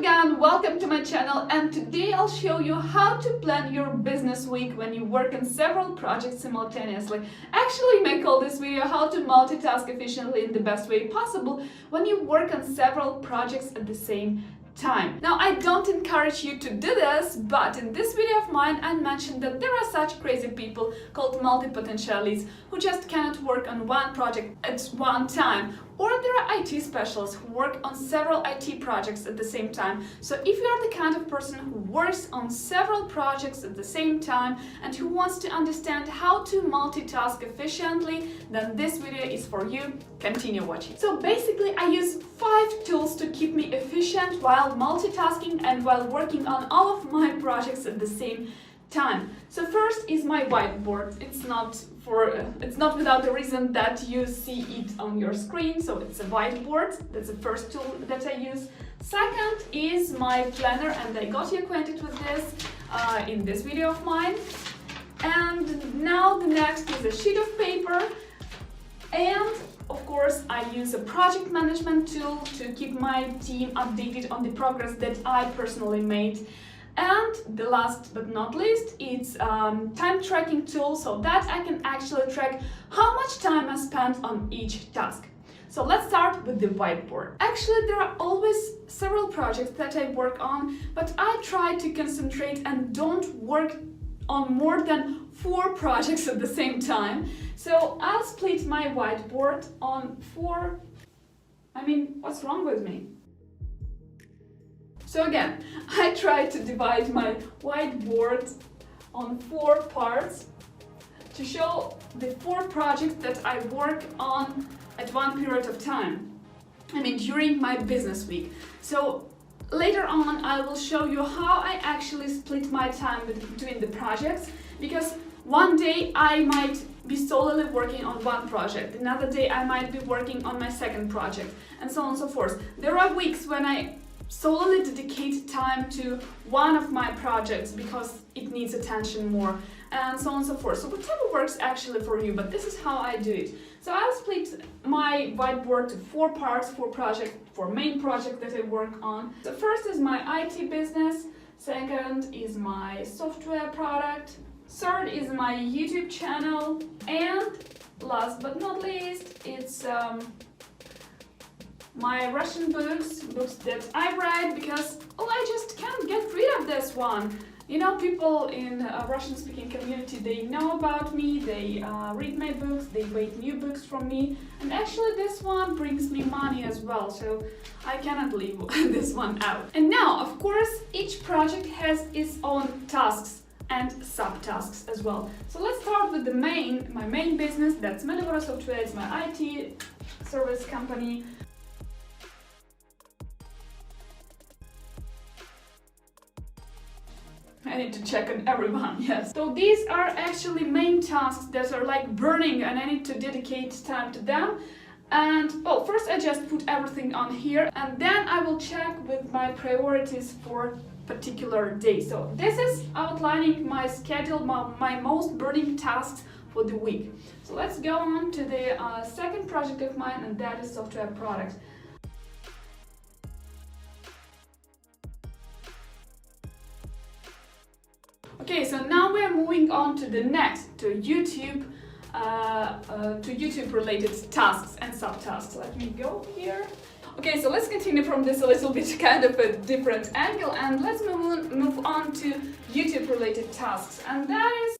again, welcome to my channel, and today I'll show you how to plan your business week when you work on several projects simultaneously. Actually, you may call this video how to multitask efficiently in the best way possible when you work on several projects at the same time. Now, I don't encourage you to do this, but in this video of mine I mentioned that there are such crazy people called multi-potentialities who just cannot work on one project at one time. Or there are IT specialists who work on several IT projects at the same time. So if you are the kind of person who works on several projects at the same time and who wants to understand how to multitask efficiently, then this video is for you. Continue watching. So basically I use 5 tools to keep me efficient while multitasking and while working on all of my projects at the same time. So first is my whiteboard. It's not without a reason that you see it on your screen. So it's a whiteboard. That's the first tool that I use. Second is my planner, and I got you acquainted with this in this video of mine. And now the next is a sheet of paper. And of course, I use a project management tool to keep my team updated on the progress that I personally made. And the last but not least, it's time tracking tool so that I can actually track how much time I spent on each task. So let's start with the whiteboard. Actually, there are always several projects that I work on, but I try to concentrate and don't work on more than 4 projects at the same time. So I'll split my whiteboard on 4. What's wrong with me? So again, I try to divide my whiteboard on 4 parts to show the 4 projects that I work on at one period of time. During my business week. So later on, I will show you how I actually split my time between the projects, because one day I might be solely working on one project, another day I might be working on my second project, and so on and so forth. There are weeks when I solely dedicate time to one of my projects because it needs attention more, and so on and so forth. So whatever works actually for you, but this is how I do it. So I'll split my whiteboard to 4 parts, 4 main projects that I work on. So first is my IT business, second is my software product, third is my YouTube channel, and last but not least, it's my Russian books that I write, because I just can't get rid of this one. People in Russian-speaking community, they know about me, they read my books, they wait new books from me, and actually this one brings me money as well, so I cannot leave this one out. And now, of course, each project has its own tasks and subtasks as well. So let's start with my main business. That's Medivora Software. It's my IT service company. I need to check on everyone, yes. So these are actually main tasks that are like burning, and I need to dedicate time to them. And well, first I just put everything on here, and then I will check with my priorities for particular day. So this is outlining my schedule, my most burning tasks for the week. So let's go on to the second project of mine, and that is software product. Okay, so now we are moving on to the next, to YouTube related tasks and subtasks. Let me go here. Okay, so let's continue from this a little bit kind of a different angle, and let's move on to YouTube related tasks, and that is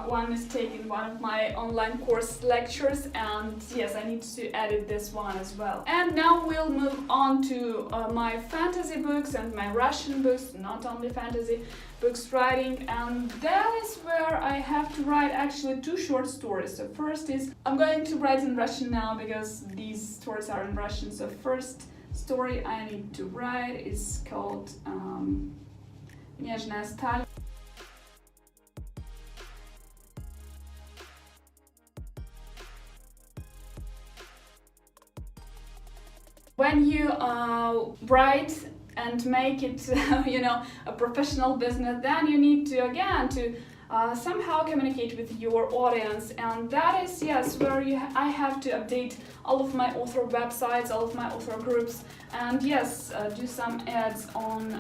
one is taking one of my online course lectures, and yes, I need to edit this one as well. And now we'll move on to my fantasy books and my Russian books, not only fantasy books writing, and that is where I have to write actually 2 short stories. So first is, I'm going to write in Russian now because these stories are in Russian. So first story I need to write is called Нежная сталь. When you write and make it, a professional business, then you need to, again, to somehow communicate with your audience, and that is, yes, where I have to update all of my author websites, all of my author groups, and yes, do some ads on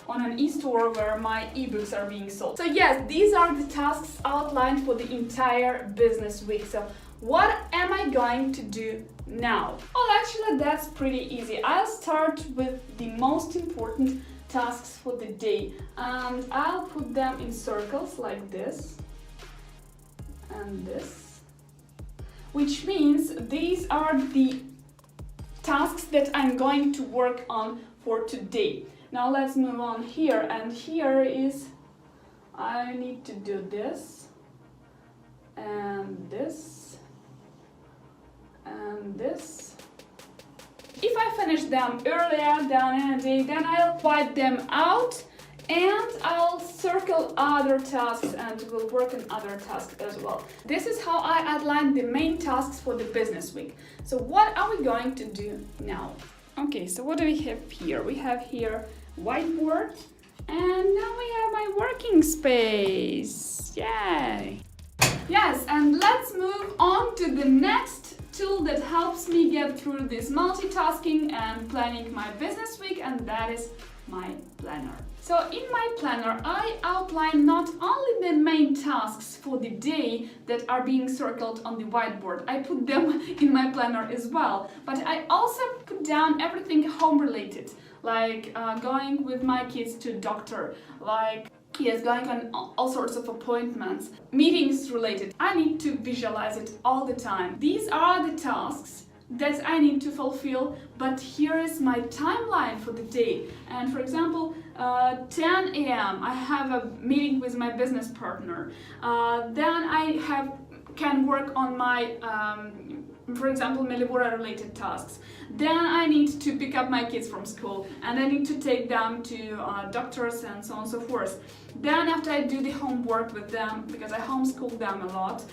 an e-store where my ebooks are being sold. So yes, these are the tasks outlined for the entire business week. So what am I going to do now? Well, actually, that's pretty easy. I'll start with the most important tasks for the day, and I'll put them in circles like this and this, which means these are the tasks that I'm going to work on for today. Now let's move on here, and here is, I need to do this and this and this. If I finish them earlier than in a day, then I'll wipe them out and I'll circle other tasks and will work on other tasks as well. This is how I outline the main tasks for the business week. So what are we going to do now? Okay, so what do we have here? We have here whiteboard, and now we have my working space. Yay! Yes, and let's move on to the next tool that helps me get through this multitasking and planning my business week, and that is my planner. So in my planner, I outline not only the main tasks for the day that are being circled on the whiteboard, I put them in my planner as well, but I also put down everything home related, like going with my kids to doctor, like yes, going on all sorts of appointments, meetings related. I need to visualize it all the time. These are the tasks that I need to fulfill, but here is my timeline for the day. And for example, 10 a.m. I have a meeting with my business partner. Then I can work on my for example, Melibora related tasks. Then I need to pick up my kids from school and I need to take them to doctors and so on and so forth. Then after I do the homework with them, because I homeschool them a lot,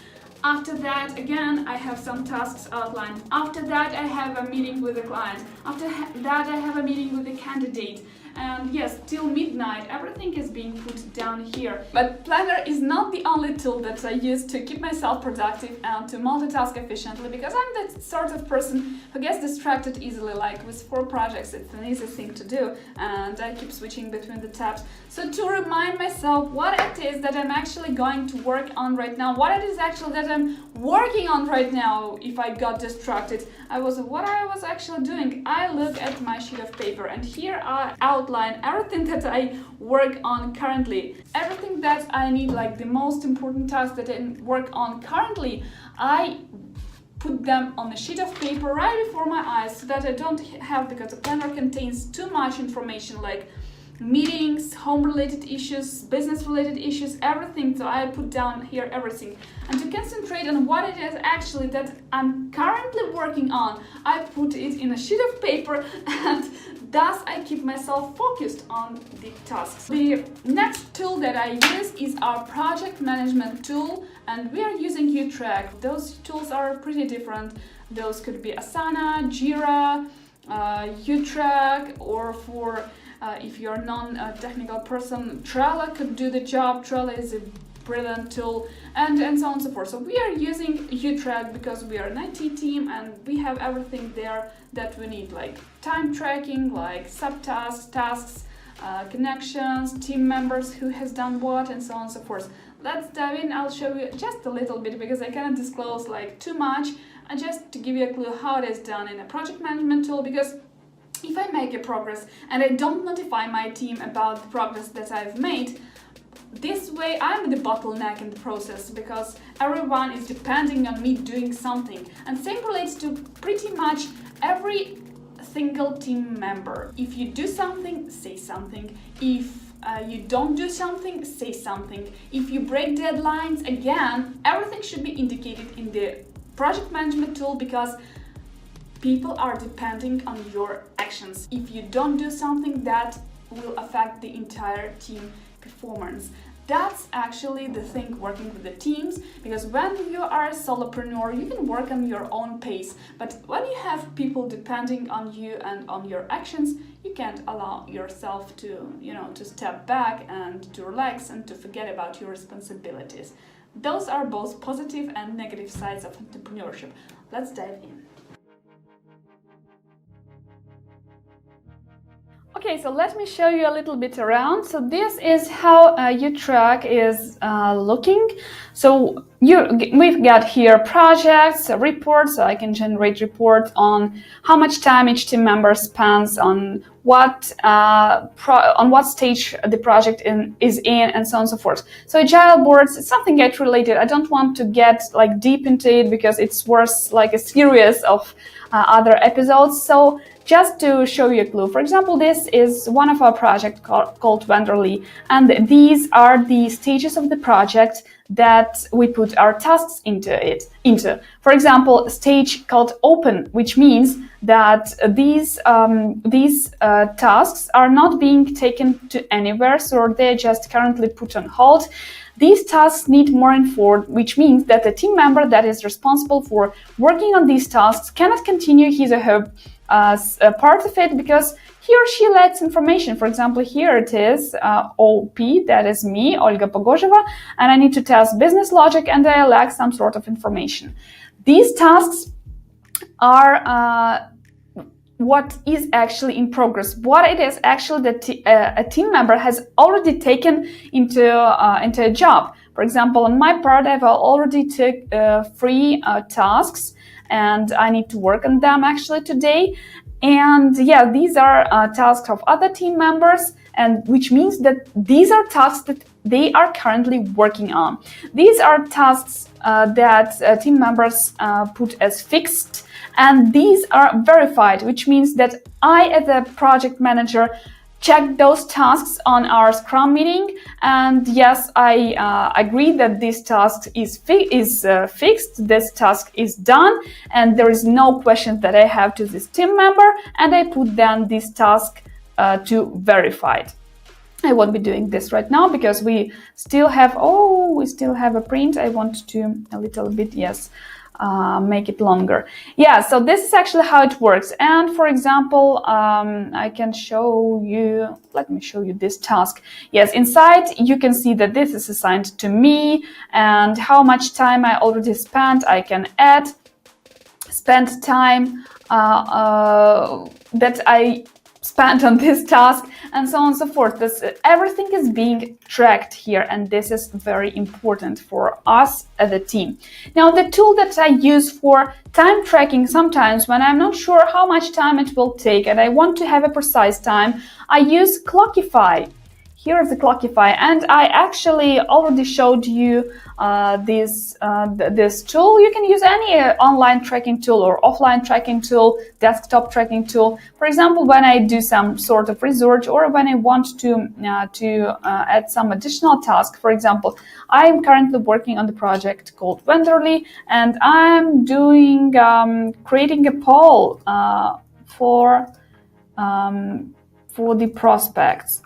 after that, again, I have some tasks outlined. After that, I have a meeting with a client. After that, I have a meeting with a candidate. And yes, till midnight, everything is being put down here. But Planner is not the only tool that I use to keep myself productive and to multitask efficiently, because I'm the sort of person who gets distracted easily. Like with 4 projects, it's an easy thing to do, and I keep switching between the tabs. So to remind myself what it is that I'm actually going to work on right now, what it is actually that I'm working on right now, if I got distracted, what I was actually doing. I look at my sheet of paper, and here I outline everything that I work on currently. Everything that I need, like the most important tasks that I work on currently, I put them on a sheet of paper right before my eyes so that I don't have, because the planner contains too much information, like meetings, home-related issues, business-related issues, everything. So I put down here everything. And to concentrate on what it is actually that I'm currently working on, I put it in a sheet of paper, and thus I keep myself focused on the tasks. The next tool that I use is our project management tool, and we are using U-Track. Those tools are pretty different. Those could be Asana, Jira, U-Track, or for if you're a non-technical person, Trello could do the job. Trello is a brilliant tool, and so on and so forth. So we are using U-Track because we are an IT team and we have everything there that we need, like time tracking, like subtasks, tasks, connections, team members, who has done what, and so on and so forth. Let's dive in. I'll show you just a little bit because I cannot disclose like too much, and just to give you a clue how it is done in a project management tool, because if I make a progress and I don't notify my team about the progress that I've made, this way I'm the bottleneck in the process, because everyone is depending on me doing something. And same relates to pretty much every single team member. If you do something, say something. If you don't do something, say something. If you break deadlines, again, everything should be indicated in the project management tool, because people are depending on your actions. If you don't do something, that will affect the entire team performance. That's actually the thing working with the teams, because when you are a solopreneur, you can work on your own pace, but when you have people depending on you and on your actions, you can't allow yourself to, to step back and to relax and to forget about your responsibilities. Those are both positive and negative sides of entrepreneurship. Let's dive in. Okay, so let me show you a little bit around. So this is how your track is looking. So we've got here projects, reports, so I can generate reports on how much time each team member spends on what stage the project is in, and so on and so forth. So agile boards, it's something get related. I don't want to get like deep into it because it's worth like a series of other episodes. So just to show you a clue, for example, this is one of our projects called Wenderly, and these are the stages of the project that we put our tasks into. For example, a stage called Open, which means that these tasks are not being taken to anywhere, so they're just currently put on hold. These tasks need more info, which means that the team member that is responsible for working on these tasks cannot continue his or her part of it because he or she lacks information. For example, here it is OP, that is me, Olga Pogozheva, and I need to test business logic and I lack some sort of information. These tasks are what is actually in progress, what it is actually that a team member has already taken into a job. For example, on my part, I've already took 3 tasks and I need to work on them actually today. And yeah, these are tasks of other team members, and which means that these are tasks that they are currently working on. These are tasks that team members put as fixed, and these are verified, which means that I, as a project manager, check those tasks on our Scrum meeting, and yes, I agree that this task is fixed, this task is done, and there is no question that I have to this team member, and I put then this task to verified. I won't be doing this right now because we still have a print. I want to a little bit, yes, make it longer. Yeah, so this is actually how it works. And for example, I can show you, let me show you this task. Yes, inside you can see that this is assigned to me and how much time I already spent. I can add spent time that I spent on this task, and so on and so forth. Everything is being tracked here, and this is very important for us as a team. Now, the tool that I use for time tracking, sometimes when I'm not sure how much time it will take and I want to have a precise time, I use Clockify. Here is the Clockify, and I actually already showed you this tool. You can use any online tracking tool or offline tracking tool, desktop tracking tool. For example, when I do some sort of research or when I want to add some additional task. For example, I'm currently working on the project called Wenderly, and I'm doing creating a poll for the prospects.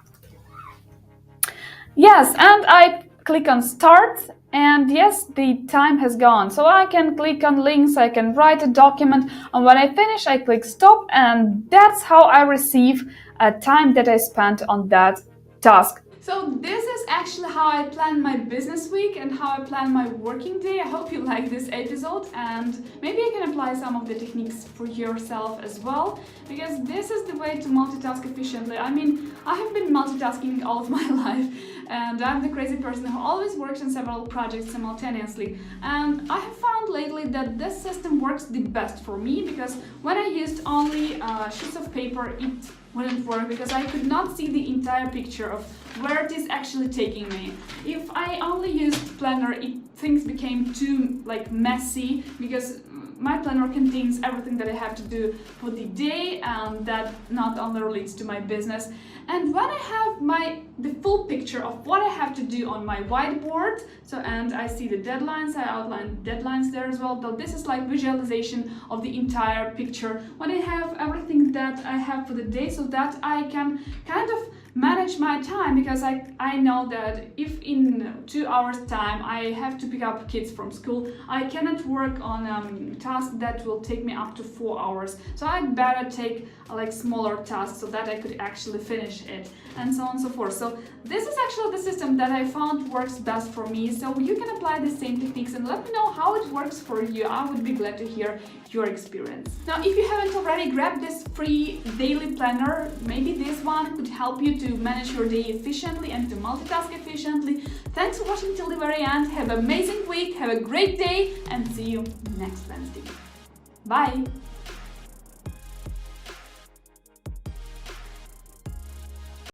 Yes, and I click on start, and yes, the time has gone. So I can click on links, I can write a document, and when I finish, I click stop, and that's how I receive a time that I spent on that task. So this is actually how I plan my business week and how I plan my working day. I hope you like this episode, and maybe you can apply some of the techniques for yourself as well, because this is the way to multitask efficiently. I mean, I have been multitasking all of my life, and I'm the crazy person who always works on several projects simultaneously. And I have found lately that this system works the best for me, because when I used only sheets of paper, it wouldn't work because I could not see the entire picture of where it is actually taking me. If I only used planner, things became too messy, because my planner contains everything that I have to do for the day, and that not only relates to my business. And when I have the full picture of what I have to do on my whiteboard, and I see the deadlines, I outline deadlines there as well, though this is like visualization of the entire picture. When I have everything that I have for the day, so that I can kind of manage my time, because I know that if in 2 hours time I have to pick up kids from school, I cannot work on tasks that will take me up to 4 hours. So I'd better take like smaller tasks so that I could actually finish it, and so on and so forth. So this is actually the system that I found works best for me. So you can apply the same techniques and let me know how it works for you. I would be glad to hear your experience. Now, if you haven't already grabbed this free daily planner, maybe this one could help you to manage your day efficiently and to multitask efficiently. Thanks for watching till the very end. Have an amazing week, have a great day, and see you next Wednesday. Bye!